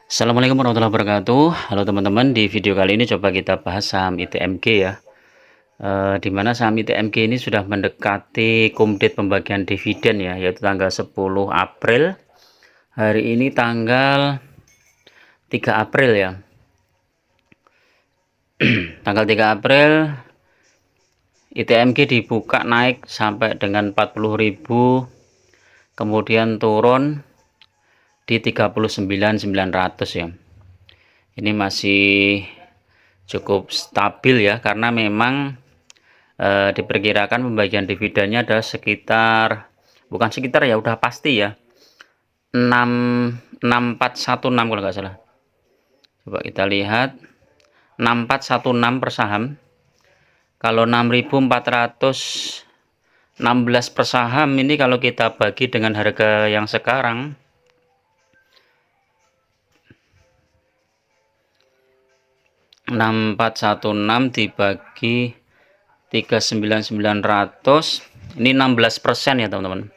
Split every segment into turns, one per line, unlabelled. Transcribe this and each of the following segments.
Assalamualaikum warahmatullahi wabarakatuh. Halo teman-teman, di video kali ini coba kita bahas saham ITMG ya. Di mana saham ITMG ini sudah mendekati kumdit pembagian dividen ya, yaitu tanggal 10 April. Hari ini tanggal 3 April ya. Tanggal 3 April ITMG dibuka naik sampai dengan 40.000, kemudian turun di 39.900 ya. Ini masih cukup stabil ya, karena memang diperkirakan pembagian dividennya ada sekitar, bukan sekitar ya, udah pasti ya, 6416 kalau nggak salah. Coba kita lihat 6416 per saham. Kalau 6416 per saham ini kalau kita bagi dengan harga yang sekarang, enam dibagi 39.900, ini 16% ya teman-teman.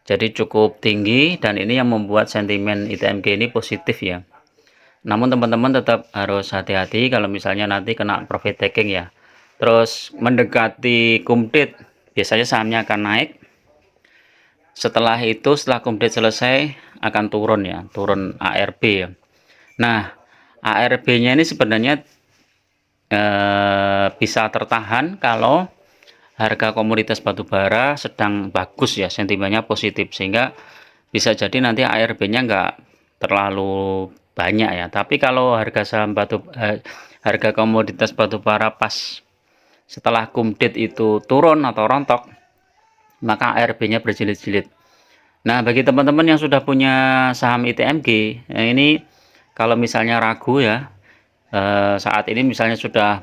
Jadi cukup tinggi, dan ini yang membuat sentimen ITMG ini positif ya. Namun teman-teman tetap harus hati-hati kalau misalnya nanti kena profit taking ya. Terus mendekati kumdit biasanya sahamnya akan naik. Setelah itu, setelah kumdit selesai akan turun ya, turun ARB ya. Nah, ARB-nya ini sebenarnya bisa tertahan kalau harga komoditas batubara sedang bagus ya, sentimennya positif, sehingga bisa jadi nanti ARB-nya nggak terlalu banyak ya. Tapi kalau harga harga komoditas batubara pas setelah kumdit itu turun atau rontok, maka ARB-nya berjilid-jilid. Nah, bagi teman-teman yang sudah punya saham ITMG, ini kalau misalnya ragu ya, saat ini misalnya sudah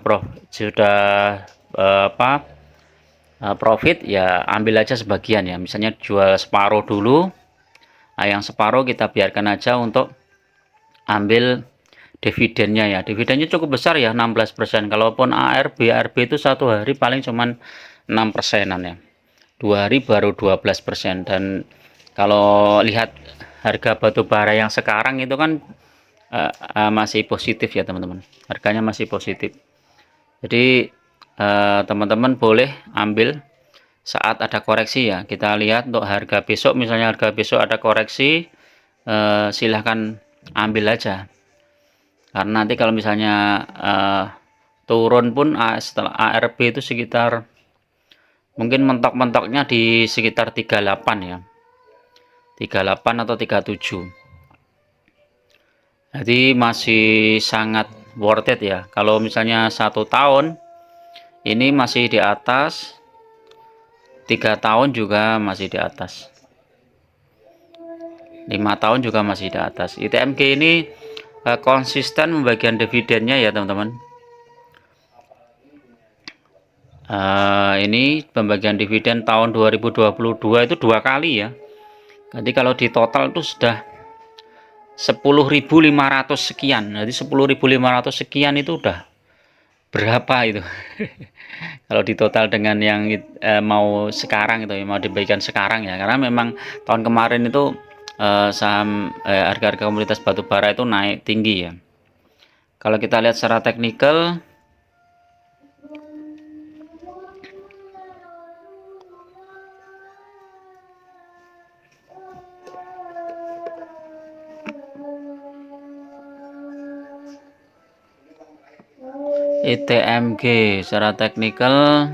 profit ya, ambil aja sebagian ya, misalnya jual separuh dulu. Nah, yang separuh kita biarkan aja untuk ambil dividennya ya. Dividennya cukup besar ya, 16%. Kalaupun ARB itu satu hari paling cuman 6%an ya, 2 hari baru 12%. Dan kalau lihat harga batu bara yang sekarang itu kan masih positif ya teman-teman, harganya masih positif. Jadi teman-teman boleh ambil saat ada koreksi ya. Kita lihat untuk harga besok, misalnya harga besok ada koreksi, silahkan ambil aja, karena nanti kalau misalnya turun pun setelah ARB itu sekitar, mungkin mentok-mentoknya di sekitar 38 ya, 38 atau 37. Jadi masih sangat worth it ya. Kalau misalnya 1 tahun ini masih di atas, 3 tahun juga masih di atas, 5 tahun juga masih di atas. ITMG ini konsisten membagikan dividennya ya teman-teman. Ini pembagian dividen tahun 2022 itu 2 kali ya. Jadi kalau di total itu sudah 10.500 sekian. Jadi 10.500 sekian itu udah berapa itu? Kalau di total dengan yang mau sekarang itu, mau dibagikan sekarang ya, karena memang tahun kemarin itu saham harga-harga komoditas batubara itu naik tinggi ya. Kalau kita lihat secara teknikal, ITMG secara teknikal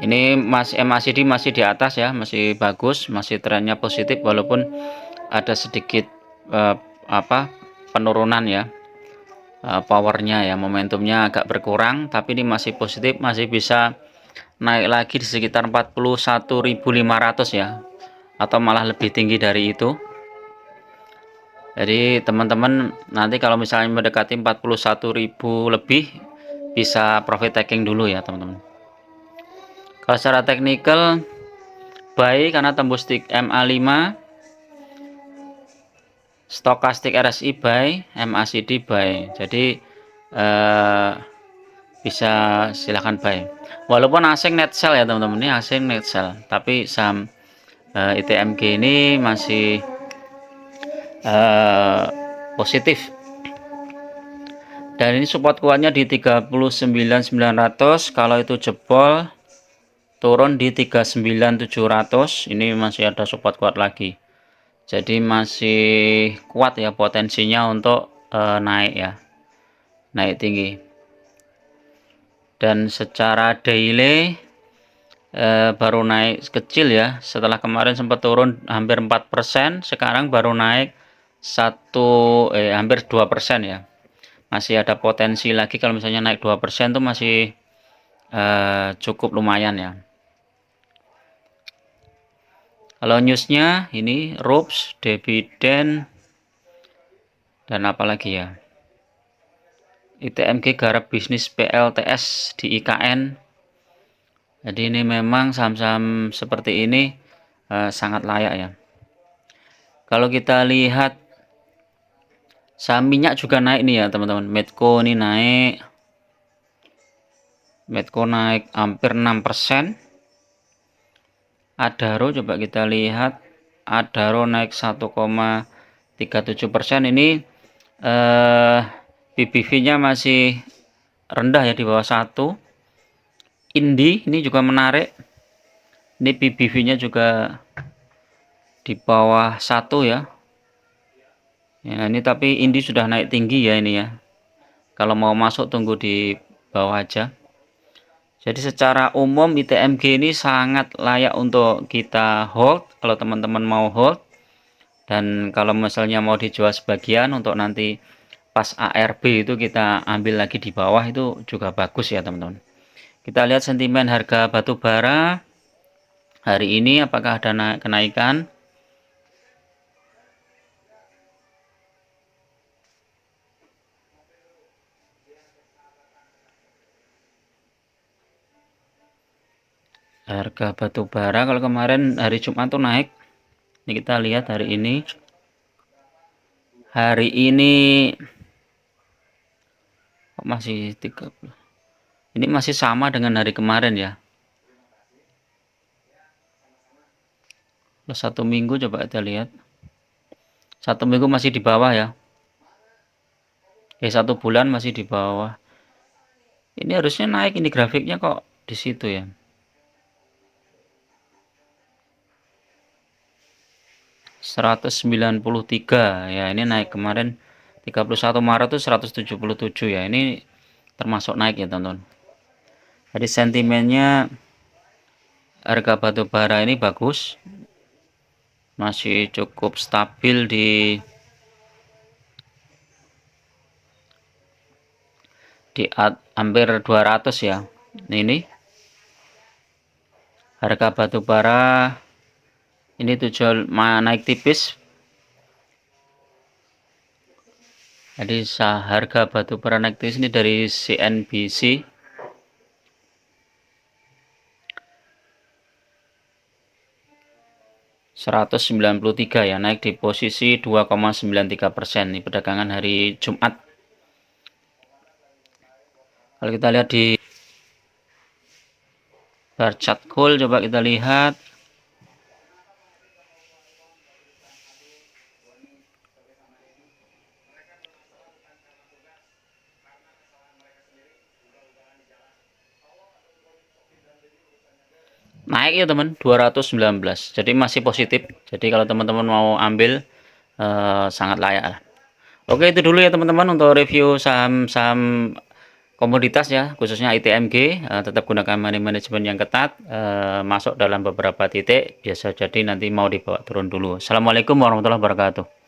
ini MACD masih di atas ya, masih bagus, masih trennya positif, walaupun ada sedikit penurunan ya, powernya ya, momentumnya agak berkurang, tapi ini masih positif, masih bisa naik lagi di sekitar 41.500 ya, atau malah lebih tinggi dari itu. Jadi teman-teman nanti kalau misalnya mendekati 41.000 lebih, bisa profit taking dulu ya teman-teman. Kalau secara teknikal buy karena tembus stick MA5, stokastik RSI buy, MACD buy. Jadi bisa silahkan buy. Walaupun asing net sell ya teman-teman, ini asing net sell, tapi saham ITMG ini masih positif. Dan ini support kuatnya di 39.900. Kalau itu jebol turun di 39.700, ini masih ada support kuat lagi. Jadi masih kuat ya potensinya untuk naik ya, naik tinggi. Dan secara daily baru naik kecil ya, setelah kemarin sempat turun hampir 4%, sekarang baru naik hampir 2% ya. Masih ada potensi lagi kalau misalnya naik 2% tuh masih cukup lumayan ya. Kalau newsnya ini RUPS, dividen, dan apalagi ya, ITMG garap bisnis PLTS di IKN. Jadi ini memang saham-saham seperti ini sangat layak ya. Kalau kita lihat saham minyak juga naik nih ya teman-teman. Medco ini naik, Medco naik hampir 6%. Adaro coba kita lihat, Adaro naik 1,37%. Ini PBV-nya masih rendah ya, di bawah 1. Indi ini juga menarik, ini PBV-nya juga di bawah 1 ya. Ya ini tapi Indi sudah naik tinggi ya ini ya. Kalau mau masuk tunggu di bawah aja. Jadi secara umum ITMG ini sangat layak untuk kita hold kalau teman-teman mau hold. Dan kalau misalnya mau dijual sebagian untuk nanti pas ARB itu kita ambil lagi di bawah, itu juga bagus ya teman-teman. Kita lihat sentimen harga batu bara hari ini, apakah ada kenaikan. Harga batu bara kalau kemarin hari Jumat tuh naik. Ini kita lihat hari ini. Hari ini masih 30. Ini masih sama dengan hari kemarin ya. Satu minggu coba kita lihat. Satu minggu masih di bawah ya. Satu bulan masih di bawah. Ini harusnya naik, ini grafiknya kok di situ ya. 193 ya, ini naik kemarin 31 Maret itu 177 ya, ini termasuk naik ya teman-teman. Jadi sentimennya harga batu bara ini bagus, masih cukup stabil di hampir 200 ya. Ini harga batu bara ini tujuan naik tipis. Jadi harga batu bara naik tipis ini dari CNBC. $193 ya, naik di posisi 2,93%. Ini perdagangan hari Jumat. Kalau kita lihat di bar chart gold, coba kita lihat. Naik ya teman, 219. Jadi masih positif. Jadi kalau teman-teman mau ambil sangat layak lah. Oke, itu dulu ya teman-teman untuk review saham-saham komoditas ya, khususnya ITMG. Tetap gunakan money management yang ketat, masuk dalam beberapa titik, biasa jadi nanti mau dibawa turun dulu. Assalamualaikum warahmatullahi wabarakatuh.